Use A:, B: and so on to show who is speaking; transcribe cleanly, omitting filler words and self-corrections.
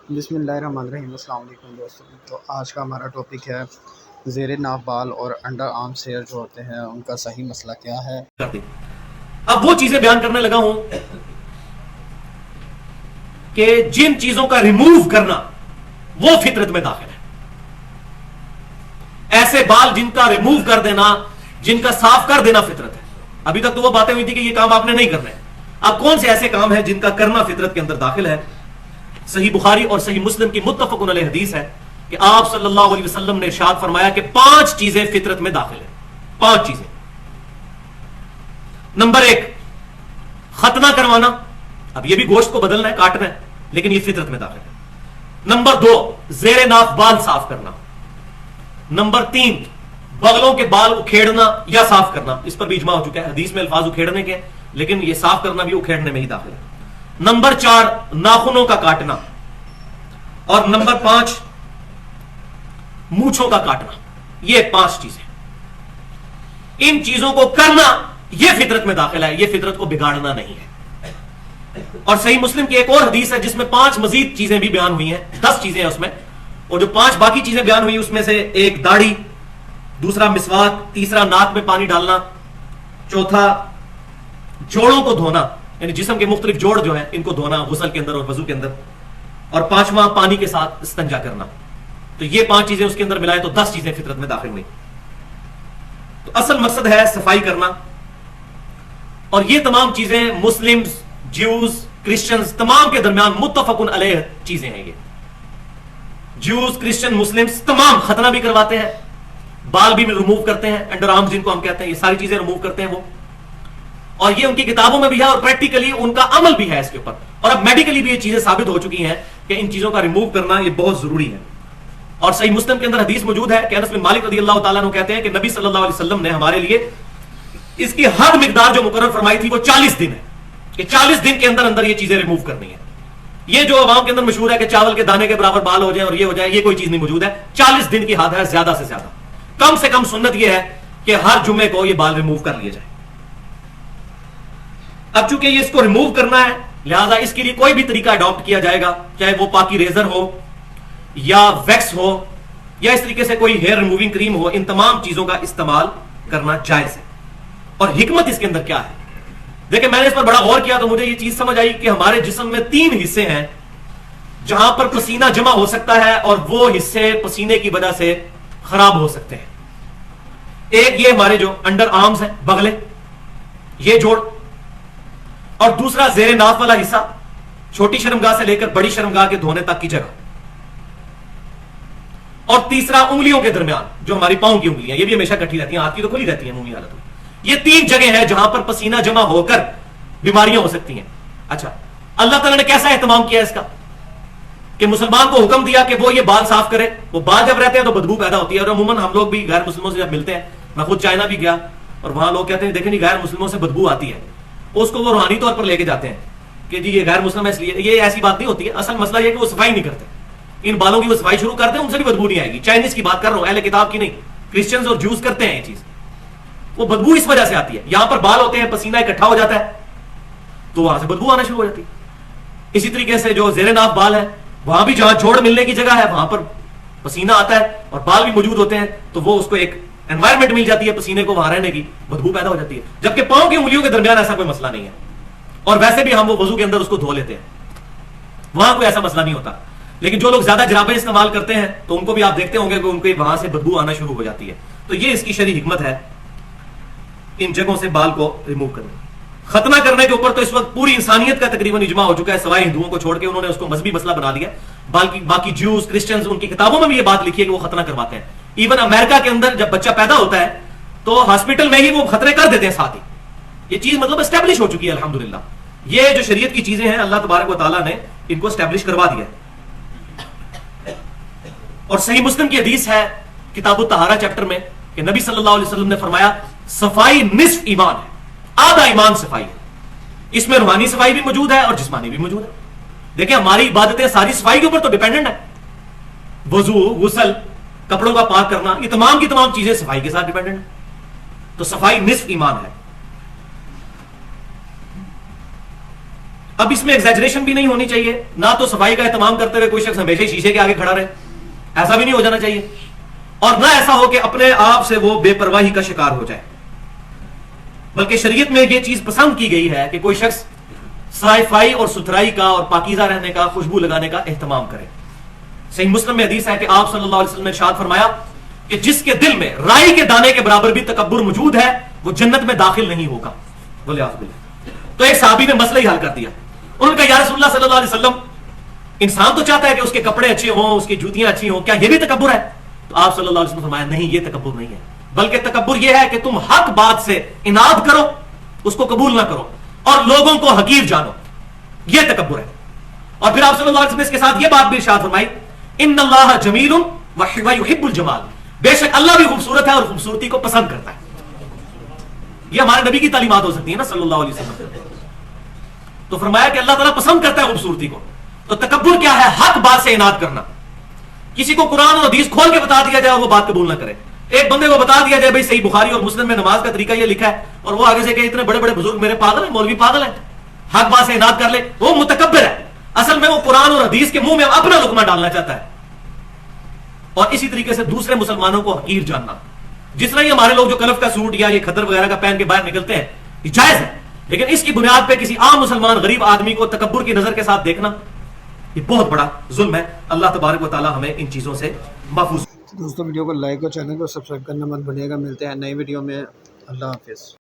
A: بسم اللہ الرحمن الرحیم۔ السلام علیکم دوستوں۔ تو آج کا ہمارا ٹاپک ہے زیر ناف بال اور انڈر آرم ہیئر جو ہوتے ہیں ان کا صحیح مسئلہ کیا ہے۔
B: اب وہ چیزیں بیان کرنے لگا ہوں کہ جن چیزوں کا ریموو کرنا وہ فطرت میں داخل ہے، ایسے بال جن کا ریموو کر دینا، جن کا صاف کر دینا فطرت ہے۔ ابھی تک تو وہ باتیں ہوئی تھی کہ یہ کام آپ نے نہیں کرنا ہے، اب کون سے ایسے کام ہیں جن کا کرنا فطرت کے اندر داخل ہے۔ صحیح بخاری اور صحیح مسلم کی متفق علیہ حدیث ہے کہ آپ صلی اللہ علیہ وسلم نے ارشاد فرمایا کہ 5 چیزیں فطرت میں داخل ہیں۔ 5 چیزیں۔ نمبر 1، ختنہ کروانا۔ اب یہ بھی گوشت کو بدلنا ہے، کاٹنا ہے، لیکن یہ فطرت میں داخل ہے۔ نمبر 2، زیر ناف بال صاف کرنا۔ نمبر 3، بغلوں کے بال اکھیڑنا یا صاف کرنا، اس پر بھی اجماع ہو چکا ہے، حدیث میں الفاظ اکھیڑنے کے، لیکن یہ صاف کرنا بھی اکھیڑنے میں ہی داخل ہے۔ نمبر 4، ناخنوں کا کاٹنا، اور نمبر 5، مونچھوں کا کاٹنا۔ یہ 5 چیزیں، ان چیزوں کو کرنا یہ فطرت میں داخل ہے، یہ فطرت کو بگاڑنا نہیں ہے۔ اور صحیح مسلم کی ایک اور حدیث ہے جس میں 5 مزید چیزیں بھی بیان ہوئی ہیں، 10 چیزیں ہیں اس میں، اور جو 5 باقی چیزیں بیان ہوئی اس میں سے ایک داڑھی، دوسرا مسواک، تیسرا ناک میں پانی ڈالنا، چوتھا جوڑوں کو دھونا، یعنی جسم کے مختلف جوڑ جو ہیں ان کو دھونا غسل کے اندر اور وضو کے اندر، اور 5واں پانی کے ساتھ استنجا کرنا۔ تو یہ 5 چیزیں اس کے اندر ملائے تو 10 چیزیں فطرت میں داخل ہوئی۔ تو اصل مقصد ہے صفائی کرنا، اور یہ تمام چیزیں مسلم، جیوز، کرسچنز تمام کے درمیان متفق علیہ چیزیں ہیں۔ یہ جیوز، کرسچن، مسلمز تمام ختنہ بھی کرواتے ہیں، بال بھی ریموو کرتے ہیں، انڈر آرمز جن کو ہم کہتے ہیں، یہ ساری چیزیں ریموو کرتے ہیں وہ، اور یہ ان کی کتابوں میں بھی ہے اور پریکٹیکلی ان کا عمل بھی ہے اس کے اوپر، اور اب میڈیکلی بھی یہ چیزیں ثابت ہو چکی ہیں کہ ان چیزوں کا ریموو کرنا یہ بہت ضروری ہے۔ اور صحیح مسلم کے اندر حدیث موجود ہے کہ انس بن مالک رضی اللہ تعالیٰ عنہ کہتے ہیں کہ نبی صلی اللہ علیہ وسلم نے ہمارے لیے اس کی حد مقدار جو مقرر فرمائی تھی وہ 40 دن ہے، کہ 40 دن کے اندر اندر یہ چیزیں ریموو کرنی ہے۔ یہ جو عوام کے اندر مشہور ہے کہ چاول کے دانے کے برابر بال ہو جائیں اور یہ ہو جائے، یہ کوئی چیز نہیں موجود ہے۔ 40 دن کی حد ہے، زیادہ سے زیادہ، کم سے کم سنت یہ ہے کہ ہر جمعے کو یہ بال ریموو کر لیے جائے۔ اب چونکہ یہ اس کو ریموو کرنا ہے، لہذا اس کے لیے کوئی بھی طریقہ اڈاپٹ کیا جائے گا، چاہے وہ پاکی ریزر ہو یا ویکس ہو یا اس طریقے سے کوئی ہیئر ریموونگ کریم ہو، ان تمام چیزوں کا استعمال کرنا جائز ہے۔ اور حکمت اس کے اندر کیا ہے؟ دیکھیں، میں نے اس پر بڑا غور کیا تو مجھے یہ چیز سمجھ آئی کہ ہمارے جسم میں 3 حصے ہیں جہاں پر پسینہ جمع ہو سکتا ہے اور وہ حصے پسینے کی وجہ سے خراب ہو سکتے ہیں۔ ایک یہ ہمارے جو انڈر آرمز ہیں، بغلے، یہ جوڑ، اور دوسرا زیر ناف والا حصہ، چھوٹی شرمگاہ سے لے کر بڑی شرمگاہ کے دھونے تک کی جگہ، اور تیسرا انگلیوں کے درمیان جو ہماری پاؤں کی انگلیاں، یہ بھی ہمیشہ کٹھی رہتی ہیں، ہاتھ کی تو کھلی رہتی ہیں عمومی حالت میں۔ یہ 3 جگہیں ہیں جہاں پر پسینہ جمع ہو کر بیماریاں ہو سکتی ہیں۔ اچھا، اللہ تعالیٰ نے کیسا اہتمام کیا اس کا کہ مسلمان کو حکم دیا کہ وہ یہ بال صاف کرے۔ وہ بال جب رہتے ہیں تو بدبو پیدا ہوتی ہے، اور عموماً ہم لوگ بھی غیر مسلموں سے جب ملتے ہیں، میں خود چائنا بھی گیا اور وہاں لوگ کہتے ہیں دیکھیں جی غیر مسلموں سے بدبو آتی ہے، اس کو وہ روحانی طور پر لے کے جاتے ہیں کہ جی یہ غیر مسلم ہے اس لیے۔ یہ ایسی بات نہیں ہوتی ہے، اصل مسئلہ یہ کہ وہ صفائی نہیں کرتے، ان بالوں کی وہ صفائی شروع کرتے ہیں، ان سے بھی بدبو نہیں آئے گی۔ چائنیز کی بات کر رہا ہوں، اہل کتاب کی نہیں، کرسچنز اور جوز کرتے ہیں یہ چیز، وہ بدبو اس وجہ سے آتی ہے۔ یہاں پر بال ہوتے ہیں، پسینہ اکٹھا ہو جاتا ہے تو وہاں سے بدبو آنا شروع ہو جاتی ہے۔ اسی طریقے سے جو زیر ناف بال ہے، وہاں بھی جہاں جوڑ ملنے کی جگہ ہے وہاں پر پسینہ آتا ہے اور بال بھی موجود ہوتے ہیں، تو وہ اس کو ایک انوائرمنٹ مل جاتی ہے پسینے کو وہاں رہنے کی، بدبو پیدا ہو جاتی ہے۔ جبکہ پاؤں کی انگلیوں کے درمیان ایسا کوئی مسئلہ نہیں ہے، اور ویسے بھی ہم وہ وضو کے اندر اس کو دھو لیتے ہیں، وہاں کوئی ایسا مسئلہ نہیں ہوتا۔ لیکن جو لوگ زیادہ جرابیں استعمال کرتے ہیں تو ان کو بھی آپ دیکھتے ہوں گے کہ ان کو وہاں سے بدبو آنا شروع ہو جاتی ہے۔ تو یہ اس کی شرعی حکمت ہے ان جگہوں سے بال کو ریموو کرنے۔ ختنہ کرنے کے اوپر تو اس وقت پوری انسانیت کا تقریباً اجماع ہو چکا ہے، سوائے ہندوؤں کو چھوڑ کے، انہوں نے اس کو مذہبی مسئلہ بنا دیا۔ باقی جیوز، کرسچنز، ان کی کتابوں میں بھی یہ بات لکھی ہے کہ وہ ختنہ کرواتے ہیں۔ ایون امریکہ کے اندر جب بچہ پیدا ہوتا ہے تو ہاسپٹل میں ہی وہ ختنے کر دیتے ہیں ساتھ ہی۔ یہ چیز مطلب اسٹیبلش ہو چکی ہے الحمدللہ۔ یہ جو شریعت کی چیزیں ہیں اللہ تبارک و تعالیٰ نے ان کو اسٹیبلش کروا دیا ہے۔ اور صحیح مسلم کی حدیث ہے کتاب الطہارہ چیپٹر میں کہ نبی صلی اللہ علیہ وسلم نے فرمایا صفائی نصف ایمان ہے، آدھا ایمان صفائی ہے۔ اس میں روحانی صفائی بھی موجود ہے اور جسمانی بھی موجود ہے۔ دیکھیں ہماری عبادتیں ساری صفائی کے اوپر تو ڈیپینڈنٹ ہے، وضو، غسل، کپڑوں کا پاک کرنا، یہ تمام کی تمام چیزیں صفائی کے ساتھ ڈیپینڈنٹ ہیں۔ تو صفائی نصف ایمان ہے۔ اب اس میں ایگزیجریشن بھی نہیں ہونی چاہیے، نہ تو صفائی کا اہتمام کرتے ہوئے کوئی شخص ہمیشہ شیشے کے آگے کھڑا رہے، ایسا بھی نہیں ہو جانا چاہیے، اور نہ ایسا ہو کہ اپنے آپ سے وہ بے پرواہی کا شکار ہو جائے، بلکہ شریعت میں یہ چیز پسند کی گئی ہے کہ کوئی شخص صفائی اور ستھرائی کا اور پاکیزہ رہنے کا، خوشبو لگانے کا اہتمام کرے۔ صحیح مسلم میں حدیث ہے کہ آپ صلی اللہ علیہ وسلم نے ارشاد فرمایا کہ جس کے دل میں رائی کے دانے کے برابر بھی تکبر موجود ہے وہ جنت میں داخل نہیں ہوگا۔ تو ایک صحابی نے مسئلہ ہی حل کر دیا، انہوں نے کہا یا رسول اللہ صلی اللہ علیہ وسلم، انسان تو چاہتا ہے کہ اس کے کپڑے اچھے ہوں، اس کی جوتیاں اچھی ہوں، کیا یہ بھی تکبر ہے؟ تو آپ صلی اللہ علیہ وسلم نے فرمایا نہیں، یہ تکبر نہیں ہے، بلکہ تکبر یہ ہے کہ تم حق بات سے اناد کرو، اس کو قبول نہ کرو اور لوگوں کو حقیر جانو، یہ تکبر ہے۔ اور پھر آپ صلی اللہ علیہ وسلم نے اس کے ساتھ یہ بات بھی ارشاد فرمائی، ان اللہ جمیل ویحب الجمال، بے شک اللہ بھی خوبصورت ہے اور خوبصورتی کو پسند کرتا ہے۔ یہ ہمارے نبی کی تعلیمات ہو سکتی ہیں نا صلی اللہ علیہ وسلم۔ تو فرمایا کہ اللہ تعالیٰ پسند کرتا ہے خوبصورتی کو۔ تو تکبر کیا ہے؟ حق بات سے اناد کرنا، کسی کو قرآن اور حدیث کھول کے بتا دیا جائے اور وہ بات قبول نہ کرے۔ ایک بندے کو بتا دیا جائے بھائی صحیح بخاری اور مسلم میں نماز کا طریقہ یہ لکھا ہے، اور وہ آگے سے کہ اتنے بڑے بڑے بزرگ میرے پاگل ہیں، مولوی پاگل ہیں، حق بات سے اناد کر لے، وہ متکبر ہے۔ اصل میں وہ قرآن اور حدیث کے منہ میں اپنا لقمہ ڈالنا چاہتا ہے۔ اور اسی طریقے سے دوسرے مسلمانوں کو حقیر جاننا، جس طرح یہ ہمارے لوگ جو کلف کا سوٹ یا یہ کھدر وغیرہ کا پہن کے باہر نکلتے ہیں، یہ جائز ہے، لیکن اس کی بنیاد پہ کسی عام مسلمان غریب آدمی کو تکبر کی نظر کے ساتھ دیکھنا یہ بہت بڑا ظلم ہے۔ اللہ تبارک و تعالی ہمیں ان چیزوں سے محفوظ۔
A: دوستوں ویڈیو کو لائک اور چینل کو سبسکرائب کرنا مت بھولیے گا۔ ملتے ہیں نئی ویڈیو میں، اللہ حافظ۔